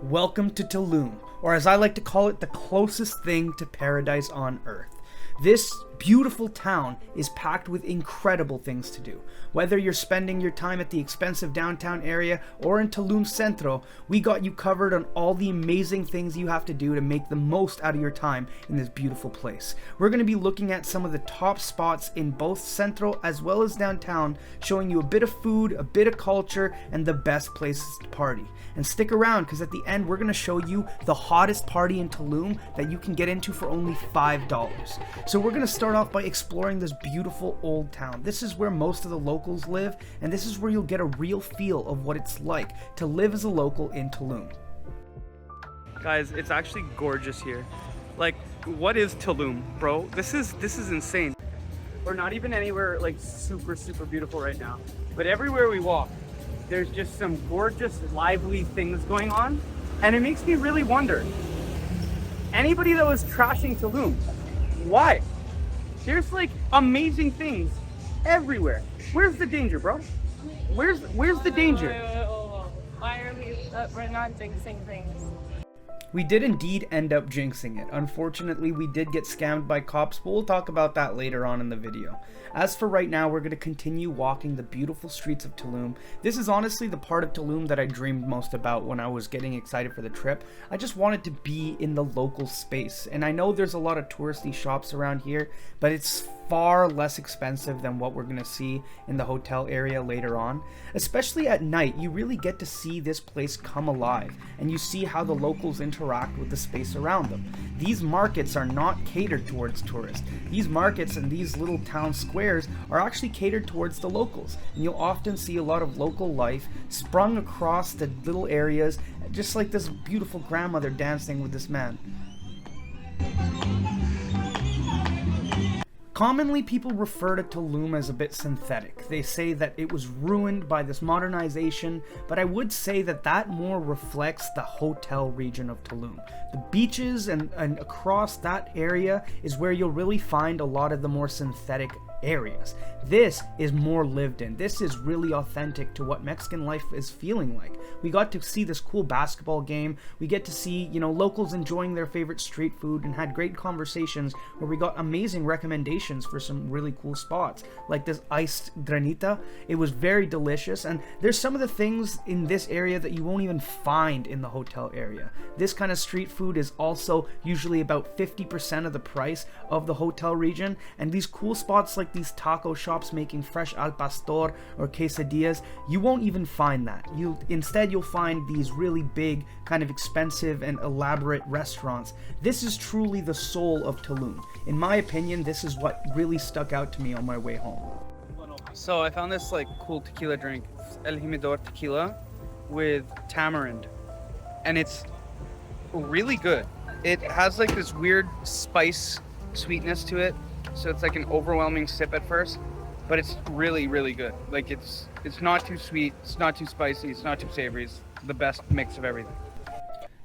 Welcome to Tulum, or as I like to call it, the closest thing to paradise on earth. This beautiful town is packed with incredible things to do. Whether you're spending your time at the expensive downtown area or in Tulum Centro, we got you covered on all the amazing things you have to do to make the most out of your time in this beautiful place. We're going to be looking at some of the top spots in both Centro as well as downtown, showing you a bit of food, a bit of culture, and the best places to party. And stick around, because at the end we're going to show you the hottest party in Tulum that you can get into for only $5. So we're going to start off by exploring this beautiful old town. This is where most of the locals live, and this is where you'll get a real feel of what it's like to live as a local in Tulum. Guys, it's actually gorgeous here. Like, what is Tulum, bro? This is insane. We're not even anywhere like super beautiful right now, but everywhere we walk, there's just some gorgeous, lively things going on, and it makes me really wonder. Anybody that was trashing Tulum, why? There's like amazing things everywhere. Where's the danger, bro? Where's the danger? Why are we're not jinxing things? We did indeed end up jinxing it. Unfortunately, we did get scammed by cops, but we'll talk about that later on in the video. As for right now, we're going to continue walking the beautiful streets of Tulum. This is honestly the part of Tulum that I dreamed most about when I was getting excited for the trip. I just wanted to be in the local space, and I know there's a lot of touristy shops around here, but it's far less expensive than what we're going to see in the hotel area later on. Especially at night, you really get to see this place come alive, and you see how the locals interact with the space around them. These markets are not catered towards tourists. These markets and these little town squares are actually catered towards the locals, and you'll often see a lot of local life sprung across the little areas, just like this beautiful grandmother dancing with this man. Commonly, people refer to Tulum as a bit synthetic. They say that it was ruined by this modernization, but I would say that that more reflects the hotel region of Tulum. The beaches and across that area is where you'll really find a lot of the more synthetic areas. This is more lived in. This is really authentic to what Mexican life is feeling like. We got to see this cool basketball game. We get to see, locals enjoying their favorite street food, and had great conversations where we got amazing recommendations for some really cool spots, like this iced granita. It was very delicious, and there's some of the things in this area that you won't even find in the hotel area. This kind of street food is also usually about 50% of the price of the hotel region, and these cool spots like these taco shops making fresh al pastor or quesadillas, you won't even find that. Instead you'll find these really big, kind of expensive and elaborate restaurants. This is truly the soul of Tulum. In my opinion, this is what really stuck out to me on my way home. So I found this like cool tequila drink, El Jimador tequila with tamarind, and it's really good. It has like this weird spice sweetness to it, so it's like an overwhelming sip at first, but it's really good. Like it's not too sweet, it's not too spicy, it's not too savory. It's the best mix of everything.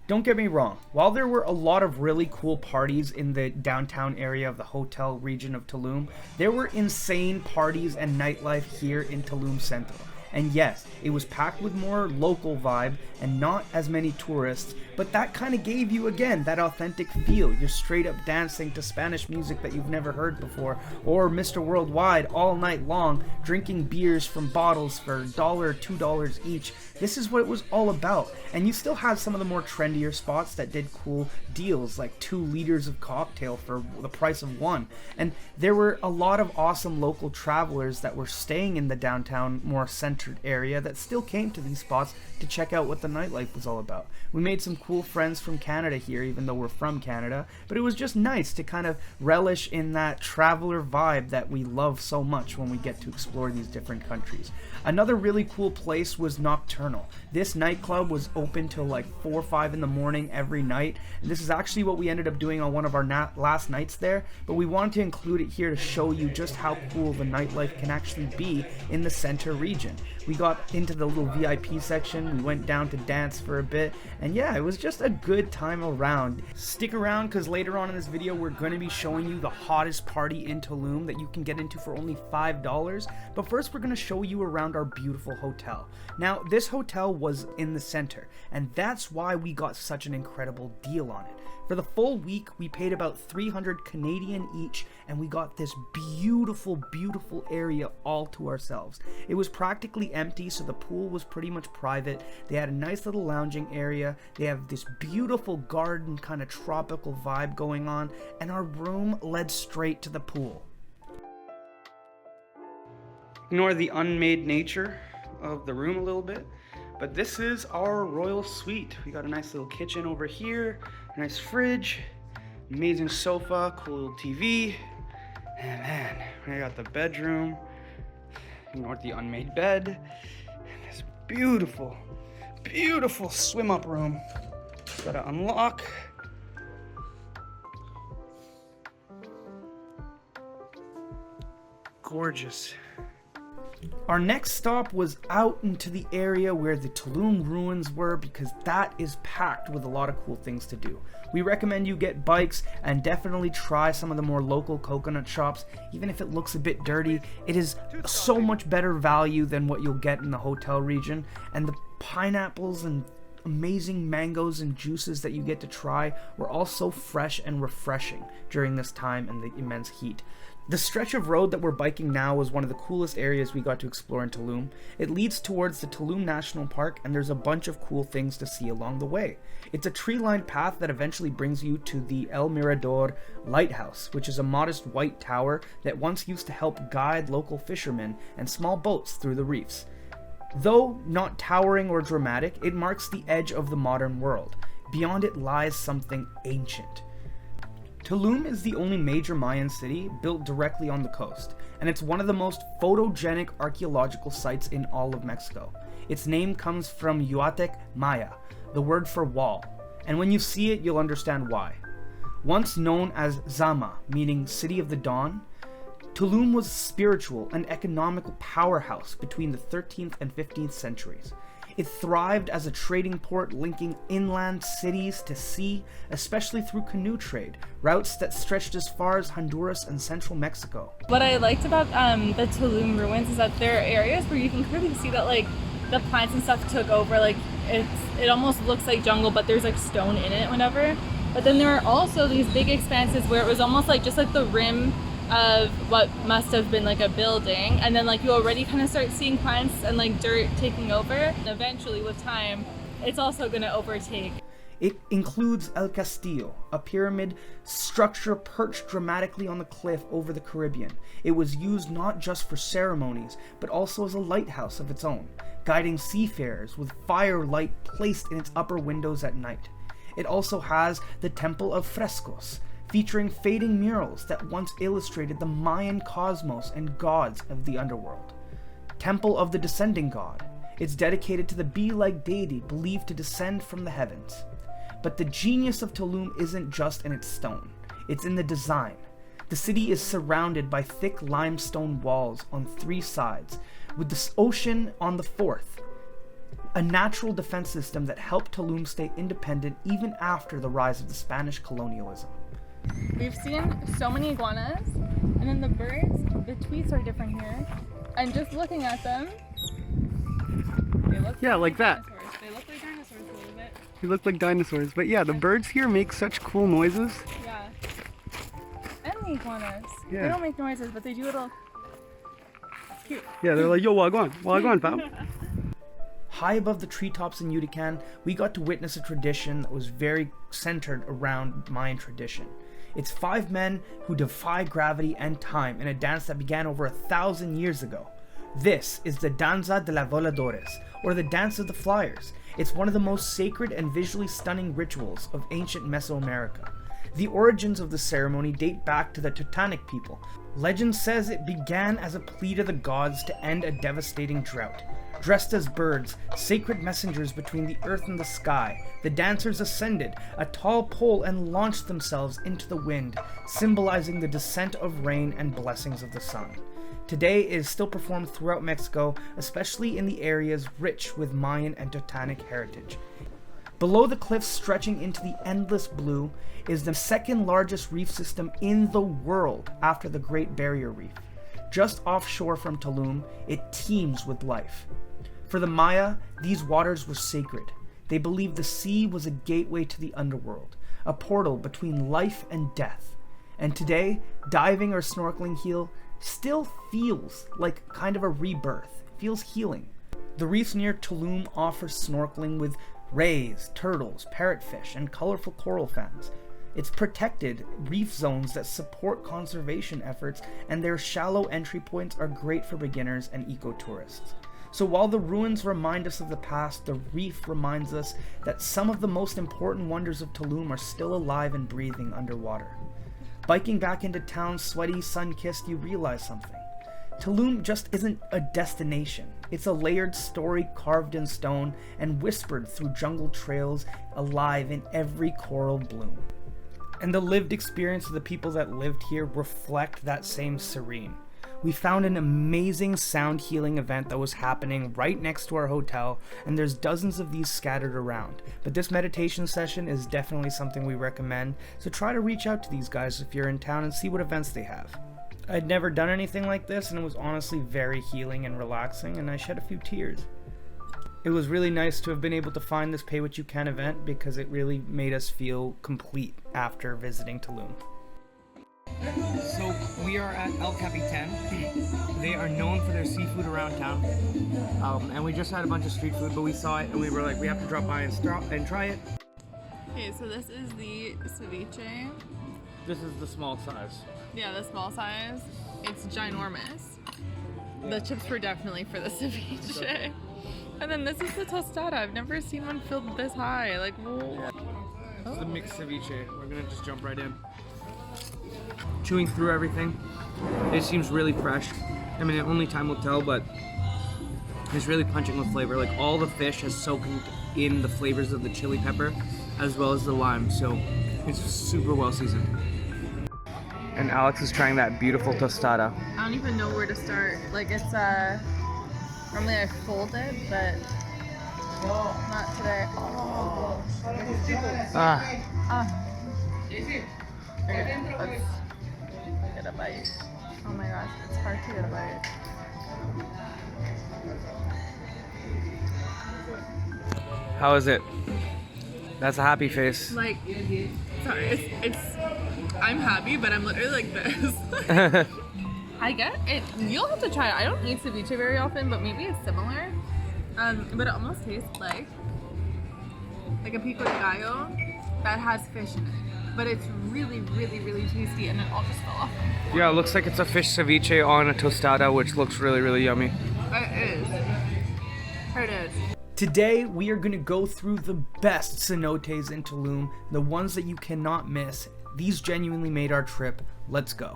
Don't get me wrong, while there were a lot of really cool parties in the downtown area of the hotel region of Tulum, there were insane parties and nightlife here in Tulum Centro. And yes, it was packed with more local vibe and not as many tourists, but that kind of gave you, again, that authentic feel. You're straight up dancing to Spanish music that you've never heard before, or Mr. Worldwide all night long, drinking beers from bottles for $1 or $2 each. This is what it was all about. And you still have some of the more trendier spots that did cool deals, like 2 liters of cocktail for the price of 1. And there were a lot of awesome local travelers that were staying in the downtown, more centered area that still came to these spots to check out what the nightlife was all about. We made some cool friends from Canada here, even though we're from Canada, but it was just nice to kind of relish in that traveler vibe that we love so much when we get to explore these different countries. Another really cool place was Nocturnal. This nightclub was open till like 4 or 5 in the morning every night, and this is actually what we ended up doing on one of our last nights there, but we wanted to include it here to show you just how cool the nightlife can actually be in the center region. We got into the little VIP section, we went down to dance for a bit, and yeah, it was just a good time around. Stick around because later on in this video we're going to be showing you the hottest party in Tulum that you can get into for only $5, but first we're going to show you around our beautiful hotel. Now, this hotel was in the center, and that's why we got such an incredible deal on it. For the full week, we paid about 300 Canadian each, and we got this beautiful, beautiful area all to ourselves. It was practically empty, so the pool was pretty much private. They had a nice little lounging area. They have this beautiful garden kind of tropical vibe going on, and our room led straight to the pool. Ignore the unmade nature of the room a little bit, but this is our royal suite. We got a nice little kitchen over here, a nice fridge, amazing sofa, cool little TV, and man, we got the bedroom. Ignore the unmade bed, and this beautiful, beautiful swim up room. Gotta unlock. Gorgeous. Our next stop was out into the area where the Tulum Ruins were, because that is packed with a lot of cool things to do. We recommend you get bikes and definitely try some of the more local coconut shops. Even if it looks a bit dirty, it is so much better value than what you'll get in the hotel region. And the pineapples and amazing mangoes and juices that you get to try were all so fresh and refreshing during this time and the immense heat. The stretch of road that we're biking now was one of the coolest areas we got to explore in Tulum. It leads towards the Tulum National Park, and there's a bunch of cool things to see along the way. It's a tree-lined path that eventually brings you to the El Mirador Lighthouse, which is a modest white tower that once used to help guide local fishermen and small boats through the reefs. Though not towering or dramatic, it marks the edge of the modern world. Beyond it lies something ancient. Tulum is the only major Mayan city built directly on the coast, and it's one of the most photogenic archaeological sites in all of Mexico. Its name comes from Yuatec Maya, the word for wall, and when you see it, you'll understand why. Once known as Zama, meaning City of the Dawn, Tulum was a spiritual and economical powerhouse between the 13th and 15th centuries. It thrived as a trading port linking inland cities to sea, especially through canoe trade, routes that stretched as far as Honduras and central Mexico. What I liked about the Tulum Ruins is that there are areas where you can clearly see that like the plants and stuff took over. Like it almost looks like jungle, but there's like stone in it, whatever. But then there are also these big expanses where it was almost like just like the rim of what must have been like a building, and then like you already kind of start seeing plants and like dirt taking over, and eventually with time it's also going to overtake. It includes El Castillo, a pyramid structure perched dramatically on the cliff over the Caribbean. It was used not just for ceremonies, but also as a lighthouse of its own, guiding seafarers with firelight placed in its upper windows at night. It also has the Temple of Frescos, featuring fading murals that once illustrated the Mayan cosmos and gods of the underworld. Temple of the Descending God. It's dedicated to the bee-like deity believed to descend from the heavens. But the genius of Tulum isn't just in its stone, it's in the design. The city is surrounded by thick limestone walls on 3 sides, with the ocean on the 4th. A natural defense system that helped Tulum stay independent even after the rise of the Spanish colonialism. We've seen so many iguanas, and then the birds, the tweets are different here, and just looking at them, they look like that. dinosaurs. They look like dinosaurs a little bit. They look like dinosaurs, but yeah, the birds here make such cool noises. Yeah. And the iguanas. Yeah. They don't make noises, but they do little... It's cute. Yeah, they're like, yo, wagwan, pal. High above the treetops in Yucatan, we got to witness a tradition that was very centered around Mayan tradition. It's 5 men who defy gravity and time in a dance that began over 1,000 years ago. This is the Danza de los Voladores, or the Dance of the Flyers. It's one of the most sacred and visually stunning rituals of ancient Mesoamerica. The origins of the ceremony date back to the Teutonic people. Legend says it began as a plea to the gods to end a devastating drought. Dressed as birds, sacred messengers between the earth and the sky, the dancers ascended a tall pole and launched themselves into the wind, symbolizing the descent of rain and blessings of the sun. today it is still performed throughout Mexico, especially in the areas rich with Mayan and Totanic heritage. Below the cliffs stretching into the endless blue is the second largest reef system in the world after the Great Barrier Reef. Just offshore from Tulum, it teems with life. For the Maya, these waters were sacred. They believed the sea was a gateway to the underworld, a portal between life and death. And today, diving or snorkeling here still feels like kind of a rebirth. It feels healing. The reefs near Tulum offer snorkeling with rays, turtles, parrotfish, and colorful coral fans. It's protected reef zones that support conservation efforts, and their shallow entry points are great for beginners and eco-tourists. So while the ruins remind us of the past, the reef reminds us that some of the most important wonders of Tulum are still alive and breathing underwater. Biking back into town, sweaty, sun-kissed, you realize something. Tulum just isn't a destination. It's a layered story carved in stone and whispered through jungle trails, alive in every coral bloom. And the lived experience of the people that lived here reflect that same serene. We found an amazing sound healing event that was happening right next to our hotel, and there's dozens of these scattered around. But this meditation session is definitely something we recommend, so try to reach out to these guys if you're in town and see what events they have. I'd never done anything like this, and it was honestly very healing and relaxing, and I shed a few tears. It was really nice to have been able to find this Pay What You Can event because it really made us feel complete after visiting Tulum. So we are at El Capitan. They are known for their seafood around town, and we just had a bunch of street food, but we saw it and we were like, we have to drop by and try it. Okay, so this is the ceviche. This is the small size. Yeah, the small size. It's ginormous. The chips were definitely for the ceviche. And then this is the tostada. I've never seen one filled this high. Like, whoa. This is the mixed ceviche. We're gonna just jump right in. Chewing through everything. It seems really fresh. I mean, only time will tell, but it's really punching with flavor. Like, all the fish has soaked in the flavors of the chili pepper as well as the lime, so it's super well seasoned. And Alex is trying that beautiful tostada. I don't even know where to start. Like, it's normally I fold it, but not today. Oh. Okay, let's get a bite. Oh my gosh, it's hard to get a bite. How is it? That's a happy face. Like, sorry, it's I'm happy, but I'm literally like this. I get it. You'll have to try it. I don't eat ceviche very often, but maybe it's similar. But it almost tastes like a pico de gallo that has fish in it. But it's really, really, really tasty, and it all just fell off. Yeah, it looks like it's a fish ceviche on a tostada, which looks really, really yummy. It is. Here it is. Today, we are going to go through the best cenotes in Tulum, the ones that you cannot miss. These genuinely made our trip. Let's go.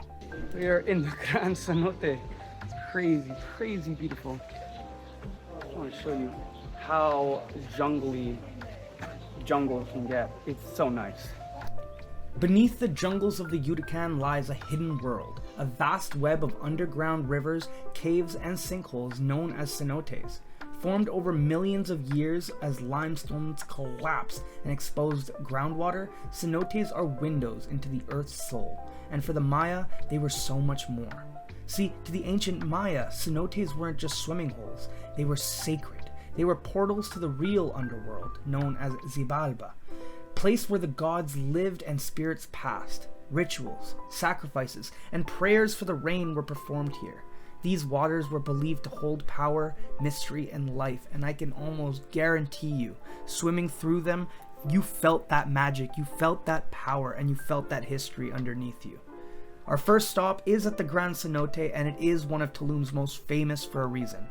We are in the Gran Cenote. It's crazy, crazy beautiful. I want to show you how jungly jungle can get. It's so nice. Beneath the jungles of the Yucatan lies a hidden world, a vast web of underground rivers, caves, and sinkholes known as cenotes. Formed over millions of years as limestones collapsed and exposed groundwater, cenotes are windows into the Earth's soul, and for the Maya, they were so much more. See, to the ancient Maya, cenotes weren't just swimming holes, they were sacred. They were portals to the real underworld, known as Xibalba, place where the gods lived and spirits passed. Rituals, sacrifices, and prayers for the rain were performed here. These waters were believed to hold power, mystery, and life, and I can almost guarantee you, swimming through them, you felt that magic, you felt that power, and you felt that history underneath you. Our first stop is at the Gran Cenote, and it is one of Tulum's most famous for a reason.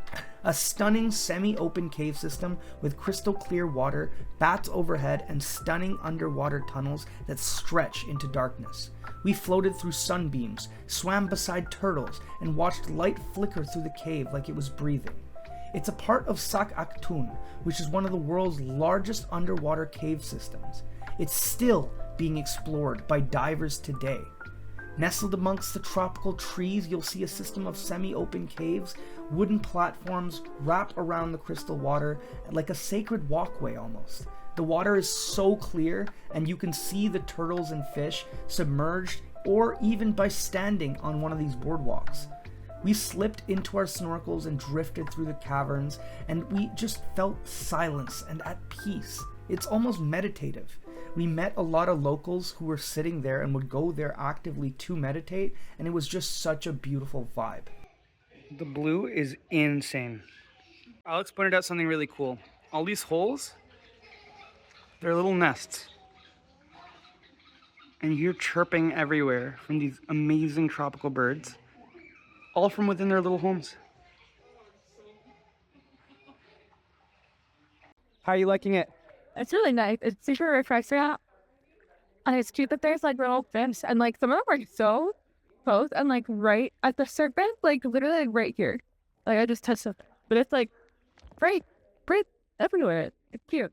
A stunning semi-open cave system with crystal clear water, bats overhead, and stunning underwater tunnels that stretch into darkness. We floated through sunbeams, swam beside turtles, and watched light flicker through the cave like it was breathing. It's a part of Sfer Ik Azulik, which is one of the world's largest underwater cave systems. It's still being explored by divers today. Nestled amongst the tropical trees, you'll see a system of semi-open caves. Wooden platforms wrap around the crystal water like a sacred walkway almost. The water is so clear, and you can see the turtles and fish submerged or even by standing on one of these boardwalks. We slipped into our snorkels and drifted through the caverns, and we just felt silence and at peace. It's almost meditative. We met a lot of locals who were sitting there and would go there actively to meditate, and it was just such a beautiful vibe. The blue is insane. Alex pointed out something really cool. All these holes, they're little nests. And you hear chirping everywhere from these amazing tropical birds, all from within their little homes. How are you liking it? It's really nice. It's super refreshing. And it's cute that there's like little fish, and like some of them are so close and like right at the surface, like literally like right here. Like I just touched it, but it's like right everywhere. It's cute.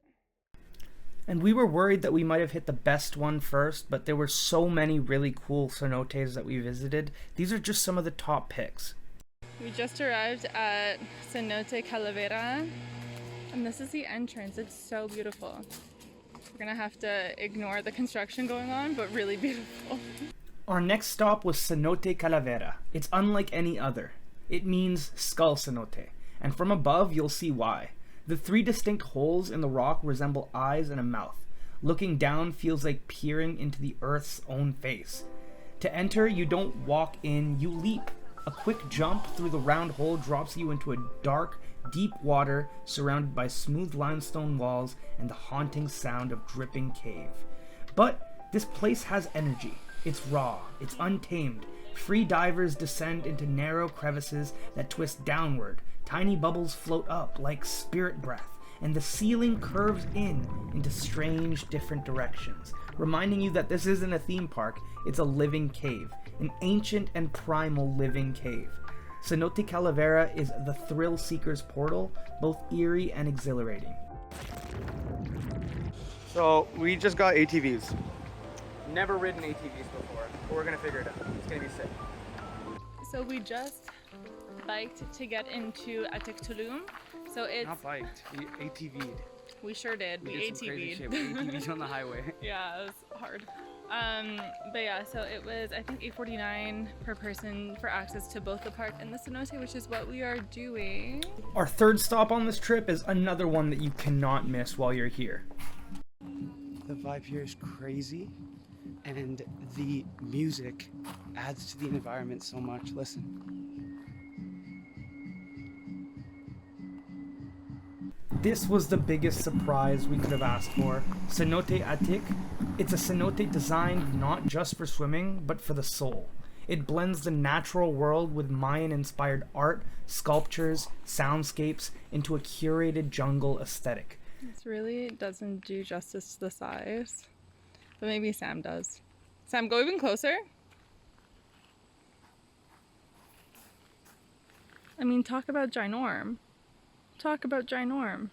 And we were worried that we might have hit the best one first, but there were so many really cool cenotes that we visited. These are just some of the top picks. We just arrived at Cenote Calavera, and this is the entrance. It's so beautiful. We're gonna have to ignore the construction going on, but really beautiful. Our next stop was Cenote Calavera. It's unlike any other. It means skull cenote, and from above you'll see why. The 3 distinct holes in the rock resemble eyes and a mouth. Looking down feels like peering into the Earth's own face. To enter, you don't walk in, you leap. A quick jump through the round hole drops you into a dark, deep water surrounded by smooth limestone walls and the haunting sound of dripping cave. But this place has energy. It's raw, it's untamed. Free divers descend into narrow crevices that twist downward. Tiny bubbles float up like spirit breath, and the ceiling curves into strange different directions, reminding you that this isn't a theme park, it's a living cave, an ancient and primal living cave. Cenote Calavera is the thrill seeker's portal, both eerie and exhilarating. So we just got ATVs. Never ridden ATVs before, but we're gonna figure it out. It's gonna be sick. So we just biked to get into Atik Tulum. So it's Not biked, we ATV'd. we sure did. We did some crazy ATV'd. shit. We ATV'd on the highway. Yeah, it was hard. But yeah, so it was I think $8.49 per person for access to both the park and the cenote, which is what we are doing. Our third stop on this trip is another one that you cannot miss while you're here. The vibe here is crazy, and the music adds to the environment so much. Listen. This was the biggest surprise we could have asked for. Cenote Atik. It's a cenote designed not just for swimming, but for the soul. It blends the natural world with Mayan-inspired art, sculptures, soundscapes into a curated jungle aesthetic. This really doesn't do justice to the size, but maybe Sam does. Sam, go even closer. I mean, talk about ginorm. Talk about ginorm.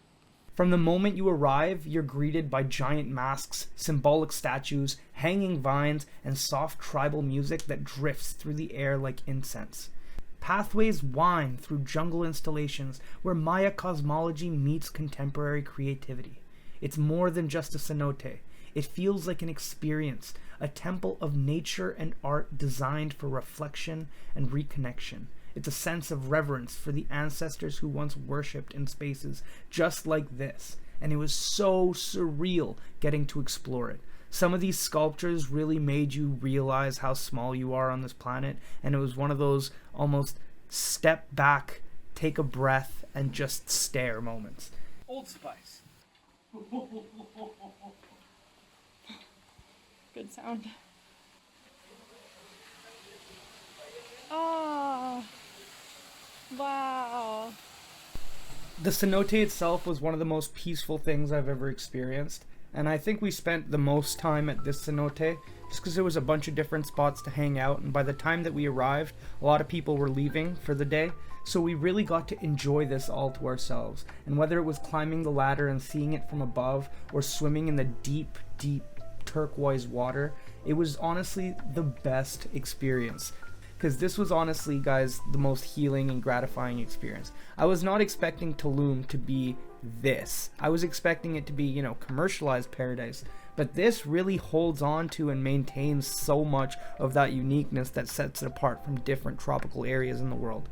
From the moment you arrive, you're greeted by giant masks, symbolic statues, hanging vines, and soft tribal music that drifts through the air like incense. Pathways wind through jungle installations where Maya cosmology meets contemporary creativity. It's more than just a cenote. It feels like an experience, a temple of nature and art designed for reflection and reconnection. It's a sense of reverence for the ancestors who once worshipped in spaces just like this, and it was so surreal getting to explore it. Some of these sculptures really made you realize how small you are on this planet, and it was one of those almost step back, take a breath, and just stare moments. Old Spice. Good sound. Oh, wow. The cenote itself was one of the most peaceful things I've ever experienced, and I think we spent the most time at this cenote just because there was a bunch of different spots to hang out, and by the time that we arrived, a lot of people were leaving for the day, so we really got to enjoy this all to ourselves. And whether it was climbing the ladder and seeing it from above, or swimming in the deep, deep turquoise water. It was honestly the best experience. Because this was honestly, guys, the most healing and gratifying experience. I was not expecting Tulum to be this. I was expecting it to be, you know, commercialized paradise. But this really holds on to and maintains so much of that uniqueness that sets it apart from different tropical areas in the world.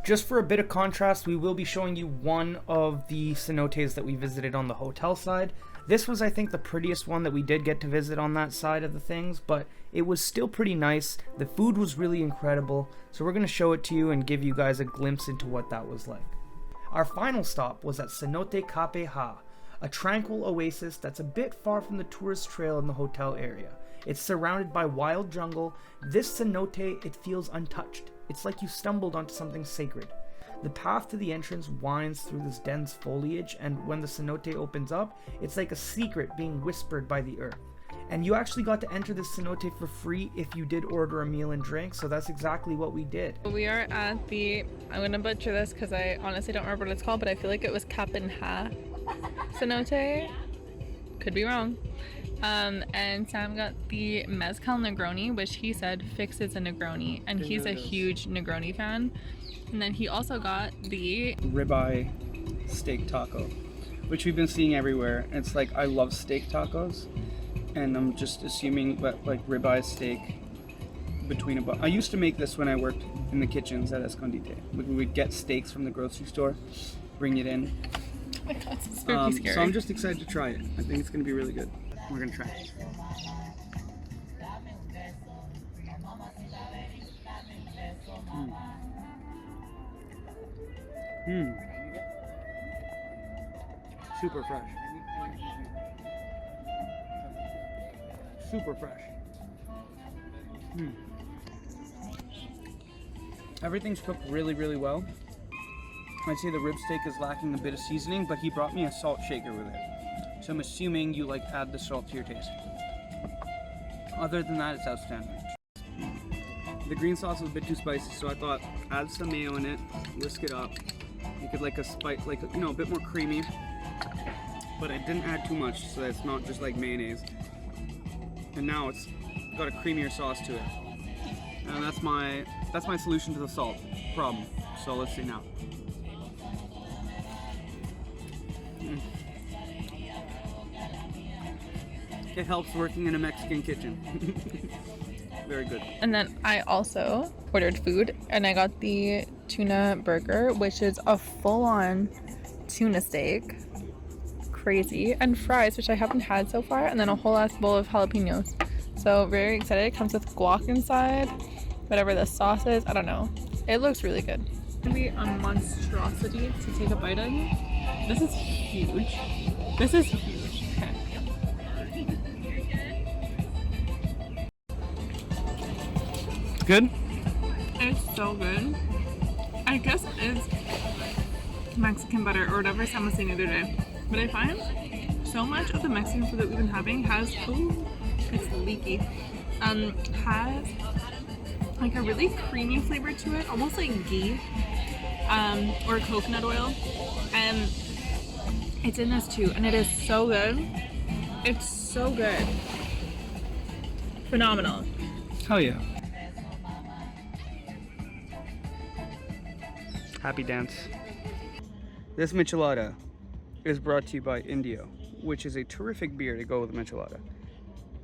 Just for a bit of contrast, we will be showing you one of the cenotes that we visited on the hotel side. This was, I think, the prettiest one that we did get to visit on that side of the things, but it was still pretty nice. The food was really incredible, so we're going to show it to you and give you guys a glimpse into what that was like. Our final stop was at Cenote Kapen Ha, a tranquil oasis that's a bit far from the tourist trail in the hotel area. It's surrounded by wild jungle. This cenote, it feels untouched. It's like you stumbled onto something sacred. The path to the entrance winds through this dense foliage, and when the cenote opens up, it's like a secret being whispered by the earth. And you actually got to enter this cenote for free if you did order a meal and drink, so that's exactly what we did. We are at the, I'm gonna butcher this because I honestly don't remember what it's called, but I feel like it was Kapen Ha cenote. Could be wrong. And Sam got the mezcal Negroni, which he said fixes a Negroni, and he's a huge Negroni fan. And then he also got the Ribeye steak taco, which we've been seeing everywhere. It's like, I love steak tacos, and I'm just assuming that like ribeye steak between a I used to make this when I worked in the kitchens at Escondite. We would get steaks from the grocery store, bring it in. Oh my god, it's spooky scary. So I'm just excited to try it. I think it's gonna be really good. We're gonna try it. Super fresh. Super fresh. Everything's cooked really, really well. I'd say the rib steak is lacking a bit of seasoning, but he brought me a salt shaker with it. So I'm assuming you like add the salt to your taste. Other than that, it's outstanding. The green sauce was a bit too spicy, so I thought add some mayo in it, whisk it up. You could like a spice, like, you know, a bit more creamy. But I didn't add too much, so that it's not just like mayonnaise. And now it's got a creamier sauce to it. And that's my solution to the salt problem. So let's see now. It helps working in a Mexican kitchen. Very good. And then I also ordered food, and I got the tuna burger, which is a full-on tuna steak. Crazy. And fries, which I haven't had so far, and then a whole ass bowl of jalapenos. So very excited. It comes with guac inside, whatever the sauce is, I don't know. It looks really good. It's gonna be a monstrosity to take a bite of. This is huge. This is huge. Okay. Good? It's so good. I guess it's Mexican butter or whatever Sam was saying the other day. But I find so much of the Mexican food that we've been having has, ooh, it's leaky, has like a really creamy flavor to it, almost like ghee, or coconut oil, and it's in this too, and it is so good. It's so good. Phenomenal. Hell yeah. Happy dance. This michelada is brought to you by Indio, which is a terrific beer to go with a michelada.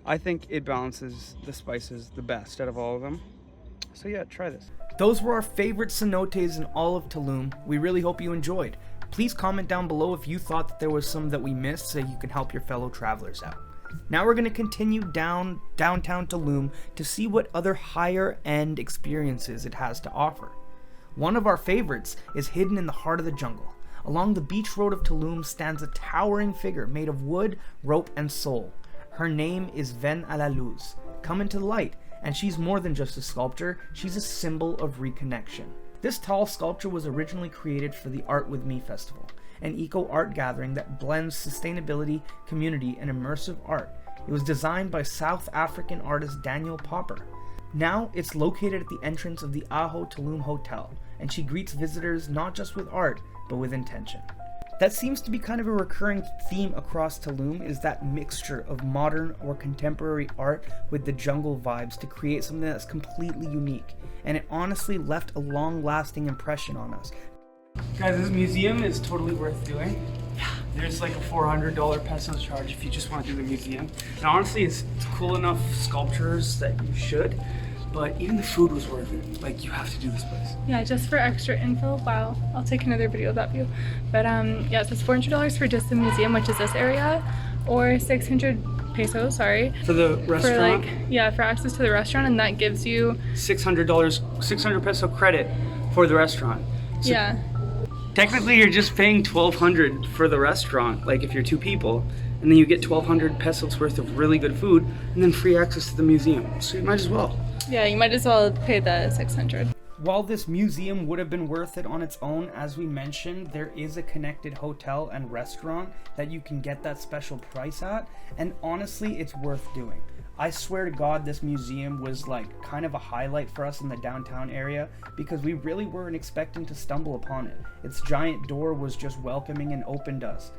I think it balances the spices the best out of all of them. So yeah, try this. Those were our favorite cenotes in all of Tulum. We really hope you enjoyed. Please comment down below if you thought that there was some that we missed so you can help your fellow travelers out. Now we're going to continue downtown Tulum to see what other higher end experiences it has to offer. One of our favorites is hidden in the heart of the jungle. Along the beach road of Tulum stands a towering figure made of wood, rope, and soul. Her name is Ven a la Luz, come into the light, and she's more than just a sculpture, she's a symbol of reconnection. This tall sculpture was originally created for the Art With Me festival, an eco-art gathering that blends sustainability, community, and immersive art. It was designed by South African artist Daniel Popper. Now it's located at the entrance of the Aho Tulum Hotel, and she greets visitors not just with art, but with intention. That seems to be kind of a recurring theme across Tulum, is that mixture of modern or contemporary art with the jungle vibes to create something that's completely unique. And it honestly left a long-lasting impression on us. Guys, this museum is totally worth doing. There's like a $400 pesos charge if you just want to do the museum. And honestly, it's cool enough sculptures that you should, but even the food was worth it. Like, you have to do this place. Yeah, just for extra info, wow, I'll take another video of that view. But yeah, so it's $400 for just the museum, which is this area, or 600 pesos, sorry. For the restaurant? For access to the restaurant, and that gives you $600, 600 peso credit for the restaurant. So yeah. Technically, you're just paying 1,200 for the restaurant, like if you're 2 people, and then you get 1,200 pesos worth of really good food, and then free access to the museum. So you might as well. Yeah, you might as well pay the 600. While this museum would have been worth it on its own, as we mentioned, there is a connected hotel and restaurant that you can get that special price at, and honestly, it's worth doing. I swear to God, this museum was like kind of a highlight for us in the downtown area because we really weren't expecting to stumble upon it. Its giant door was just welcoming and opened us.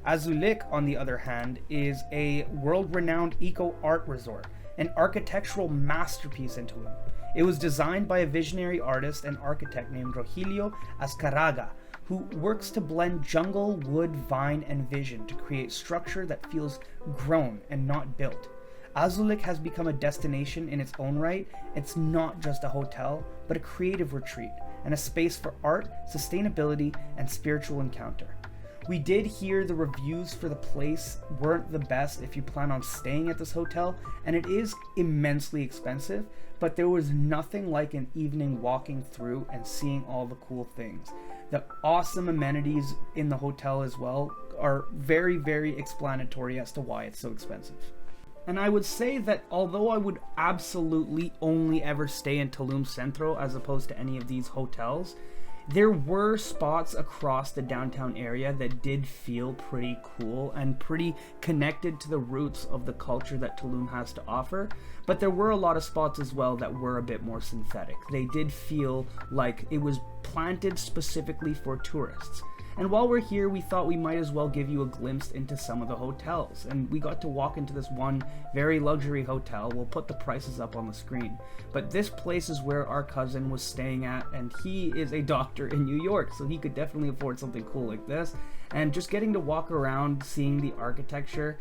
Azulik, on the other hand, is a world-renowned eco-art resort, an architectural masterpiece in Tulum. It was designed by a visionary artist and architect named Rogelio Azcárraga, who works to blend jungle, wood, vine, and vision to create structure that feels grown and not built. Azulik has become a destination in its own right. It's not just a hotel, but a creative retreat and a space for art, sustainability, and spiritual encounter. We did hear the reviews for the place weren't the best if you plan on staying at this hotel, and it is immensely expensive, but there was nothing like an evening walking through and seeing all the cool things. The awesome amenities in the hotel as well are very, very explanatory as to why it's so expensive. And I would say that although I would absolutely only ever stay in Tulum Centro as opposed to any of these hotels, there were spots across the downtown area that did feel pretty cool and pretty connected to the roots of the culture that Tulum has to offer. But there were a lot of spots as well that were a bit more synthetic. They did feel like it was planted specifically for tourists. And while we're here, we thought we might as well give you a glimpse into some of the hotels. And we got to walk into this one very luxury hotel. We'll put the prices up on the screen. But this place is where our cousin was staying at, and he is a doctor in New York, so he could definitely afford something cool like this. And just getting to walk around, seeing the architecture,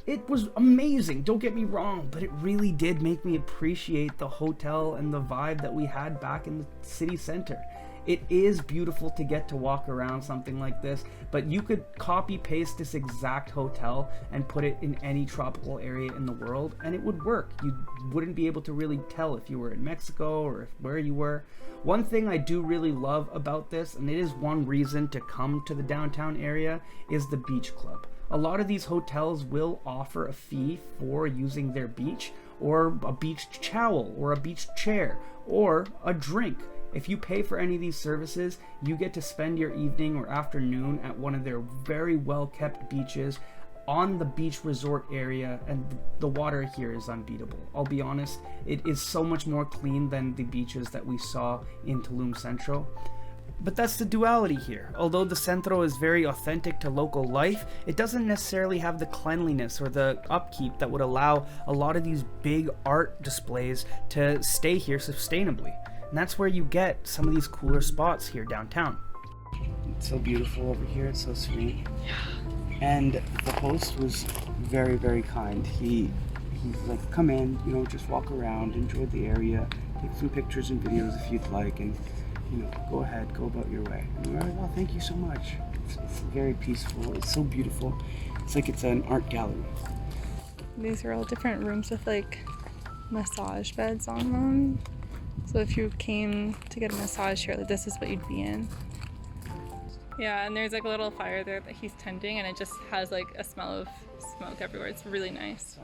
it was amazing, don't get me wrong, but it really did make me appreciate the hotel and the vibe that we had back in the city center. It is beautiful to get to walk around something like this, but you could copy paste this exact hotel and put it in any tropical area in the world and it would work. You wouldn't be able to really tell if you were in Mexico or where you were. One thing I do really love about this, and it is one reason to come to the downtown area, is the beach club. A lot of these hotels will offer a fee for using their beach, or a beach towel, or a beach chair, or a drink. If you pay for any of these services, you get to spend your evening or afternoon at one of their very well-kept beaches on the beach resort area, and the water here is unbeatable. I'll be honest, it is so much more clean than the beaches that we saw in Tulum Centro. But that's the duality here. Although the Centro is very authentic to local life, it doesn't necessarily have the cleanliness or the upkeep that would allow a lot of these big art displays to stay here sustainably. And that's where you get some of these cooler spots here downtown. It's so beautiful over here, it's so serene. And the host was very, very kind. He's like, come in, just walk around, enjoy the area, take some pictures and videos if you'd like, and go ahead, go about your way. And we're like, well, thank you so much. It's very peaceful, it's so beautiful. It's like it's an art gallery. These are all different rooms with like massage beds on them. So if you came to get a massage here, this is what you'd be in. Yeah, and there's like a little fire there that he's tending, and it just has like a smell of smoke everywhere. It's really nice.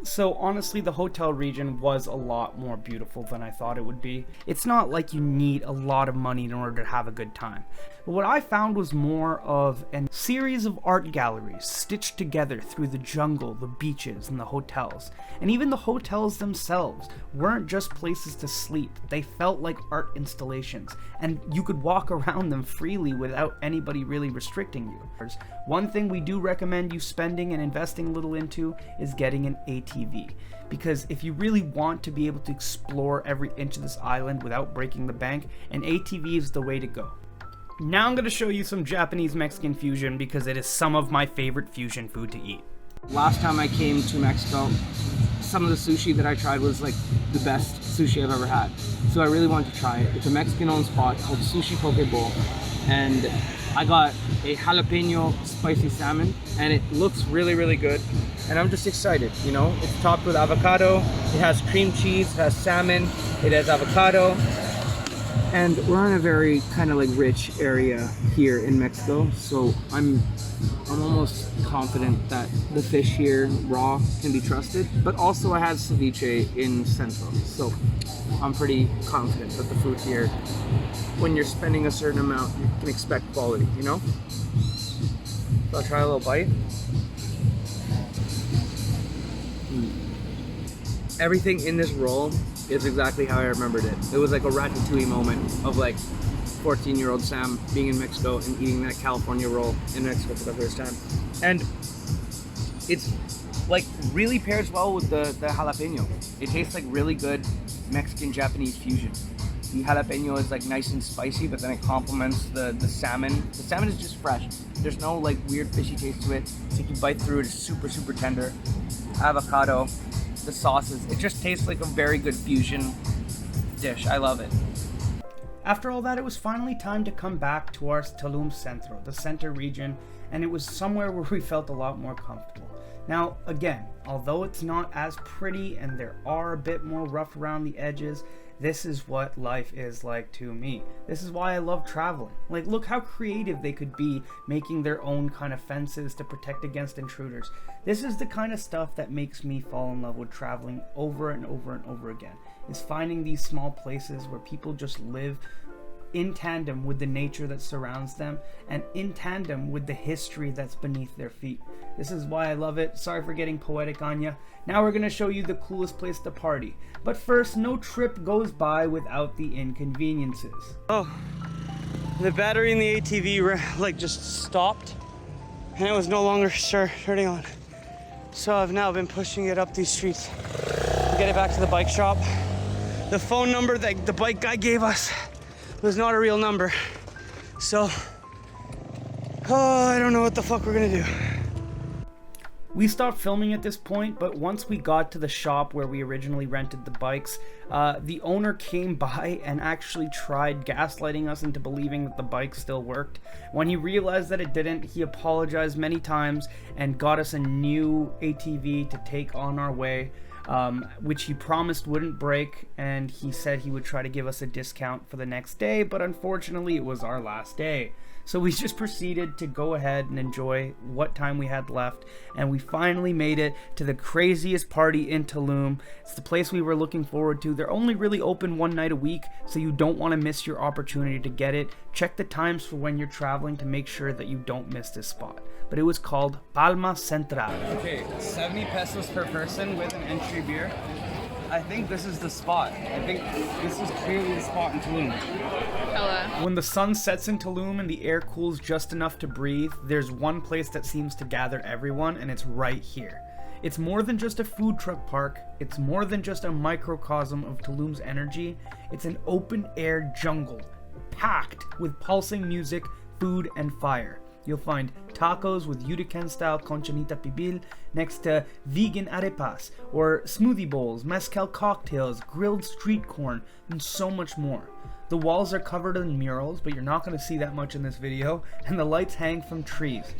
So honestly, the hotel region was a lot more beautiful than I thought it would be. It's not like you need a lot of money in order to have a good time. But what I found was more of a series of art galleries stitched together through the jungle, the beaches, and the hotels. And even the hotels themselves weren't just places to sleep. They felt like art installations, and you could walk around them freely without anybody really restricting you. One thing we do recommend you spending and investing a little into is getting an ATV. Because if you really want to be able to explore every inch of this island without breaking the bank, an ATV is the way to go. Now I'm going to show you some Japanese-Mexican fusion because it is some of my favorite fusion food to eat. Last time I came to Mexico, some of the sushi that I tried was like the best sushi I've ever had. So I really wanted to try it. It's a Mexican-owned spot called Sushi Poke Bowl, and I got a jalapeno spicy salmon, and it looks really, really good. And I'm just excited, you know? It's topped with avocado, it has cream cheese, it has salmon, it has avocado. And we're in a very kind of like rich area here in Mexico, so I'm almost confident that the fish here raw can be trusted. But also I had ceviche in Centro, so I'm pretty confident that the food here, when you're spending a certain amount, you can expect quality, you know? So I'll try a little bite. Everything in this roll is exactly how I remembered it. It was like a ratatouille moment of like 14-year-old Sam being in Mexico and eating that California roll in Mexico for the first time. And it's like really pairs well with the jalapeno. It tastes like really good Mexican-Japanese fusion. The jalapeno is like nice and spicy, but then it complements the salmon. The salmon is just fresh. There's no like weird fishy taste to it. So you can bite through it, it's super, super tender. Avocado, the sauces, it just tastes like a very good fusion dish. I love it. After all that, it was finally time to come back to our Tulum Centro, the center region, and it was somewhere where we felt a lot more comfortable. Now, again, although it's not as pretty and there are a bit more rough around the edges, this is what life is like to me. This is why I love traveling. Like, look how creative they could be making their own kind of fences to protect against intruders. This is the kind of stuff that makes me fall in love with traveling over and over and over again, is finding these small places where people just live in tandem with the nature that surrounds them and in tandem with the history that's beneath their feet. This is why I love it. Sorry for getting poetic on you. Now we're gonna show you the coolest place to party. But first, no trip goes by without the inconveniences. Oh, the battery in the ATV like just stopped and it was no longer turning on. So I've now been pushing it up these streets to get it back to the bike shop. The phone number that the bike guy gave us was not a real number. So, I don't know what the fuck we're gonna do. We stopped filming at this point, but once we got to the shop where we originally rented the bikes, the owner came by and actually tried gaslighting us into believing that the bike still worked. When he realized that it didn't, he apologized many times and got us a new ATV to take on our way, which he promised wouldn't break, and he said he would try to give us a discount for the next day, but unfortunately it was our last day. So we just proceeded to go ahead and enjoy what time we had left, and we finally made it to the craziest party in Tulum. It's the place we were looking forward to. They're only really open one night a week, so you don't want to miss your opportunity to get it. Check the times for when you're traveling to make sure that you don't miss this spot. But it was called Palma Central. Okay, 70 pesos per person with an entry beer. I think this is the spot. I think this is clearly the spot in Tulum. Hello. When the sun sets in Tulum and the air cools just enough to breathe, there's one place that seems to gather everyone, and it's right here. It's more than just a food truck park. It's more than just a microcosm of Tulum's energy. It's an open-air jungle, packed with pulsing music, food, and fire. You'll find tacos with Yucatecan-style conchinita pibil next to vegan arepas, or smoothie bowls, mezcal cocktails, grilled street corn, and so much more. The walls are covered in murals, but you're not going to see that much in this video, and the lights hang from trees.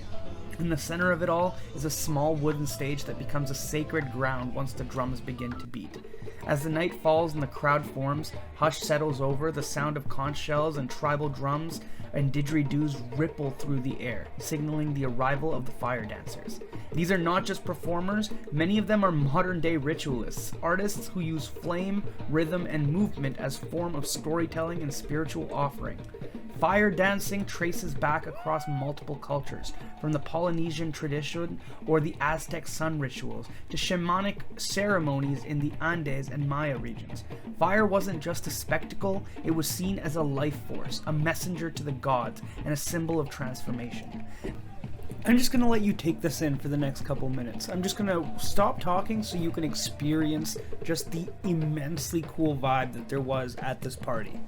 In the center of it all is a small wooden stage that becomes a sacred ground once the drums begin to beat. As the night falls and the crowd forms, hush settles over, the sound of conch shells and tribal drums and didgeridoos ripple through the air, signaling the arrival of the fire dancers. These are not just performers, many of them are modern-day ritualists, artists who use flame, rhythm, and movement as form of storytelling and spiritual offering. Fire dancing traces back across multiple cultures, from the Polynesian tradition or the Aztec sun rituals to shamanic ceremonies in the Andes and Maya regions. Fire wasn't just a spectacle, it was seen as a life force, a messenger to the gods, and a symbol of transformation. I'm just going to let you take this in for the next couple minutes. I'm just going to stop talking so you can experience just the immensely cool vibe that there was at this party.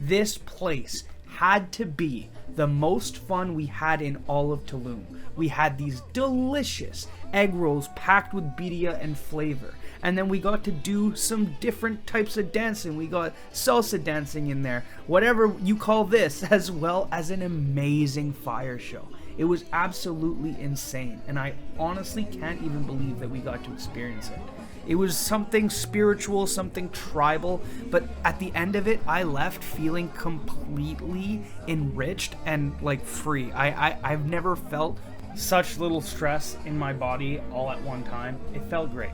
This place had to be the most fun we had in all of Tulum. We had these delicious egg rolls packed with birria and flavor. And then we got to do some different types of dancing. We got salsa dancing in there, whatever you call this, as well as an amazing fire show. It was absolutely insane, and I honestly can't even believe that we got to experience it. It was something spiritual, something tribal, but at the end of it, I left feeling completely enriched and like free. I've never felt such little stress in my body all at one time. It felt great.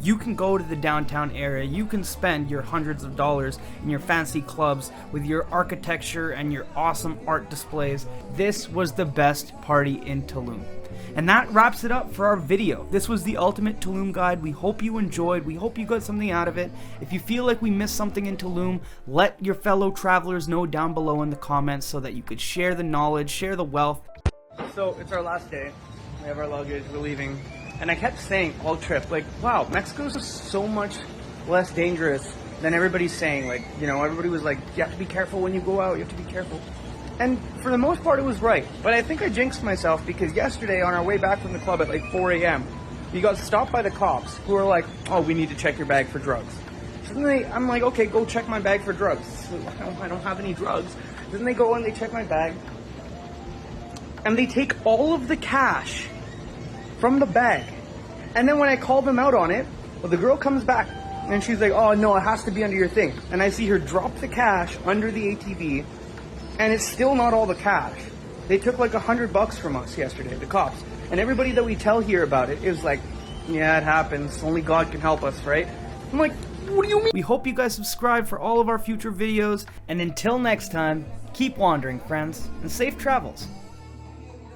You can go to the downtown area, you can spend your hundreds of dollars in your fancy clubs with your architecture and your awesome art displays. This was the best party in Tulum. And that wraps it up for our video. This was the ultimate Tulum guide. We hope you enjoyed. We hope you got something out of it. If you feel like we missed something in Tulum, let your fellow travelers know down below in the comments so that you could share the knowledge, share the wealth. So it's our last day. We have our luggage, we're leaving. And I kept saying all trip, like, wow, Mexico's just so much less dangerous than everybody's saying. Like, you know, everybody was like, you have to be careful when you go out, you have to be careful. And for the most part, it was right. But I think I jinxed myself because yesterday on our way back from the club at like 4 a.m., we got stopped by the cops who were like, oh, we need to check your bag for drugs. So then I'm like, okay, go check my bag for drugs. So I don't have any drugs. Then they go and they check my bag. And they take all of the cash from the bag. And then when I call them out on it, well, the girl comes back and she's like, oh no, it has to be under your thing. And I see her drop the cash under the ATV. And it's still not all the cash. They took like $100 from us yesterday, the cops. And everybody that we tell here about it is like, yeah, it happens. Only God can help us, right? I'm like, what do you mean? We hope you guys subscribe for all of our future videos. And until next time, keep wandering, friends, and safe travels.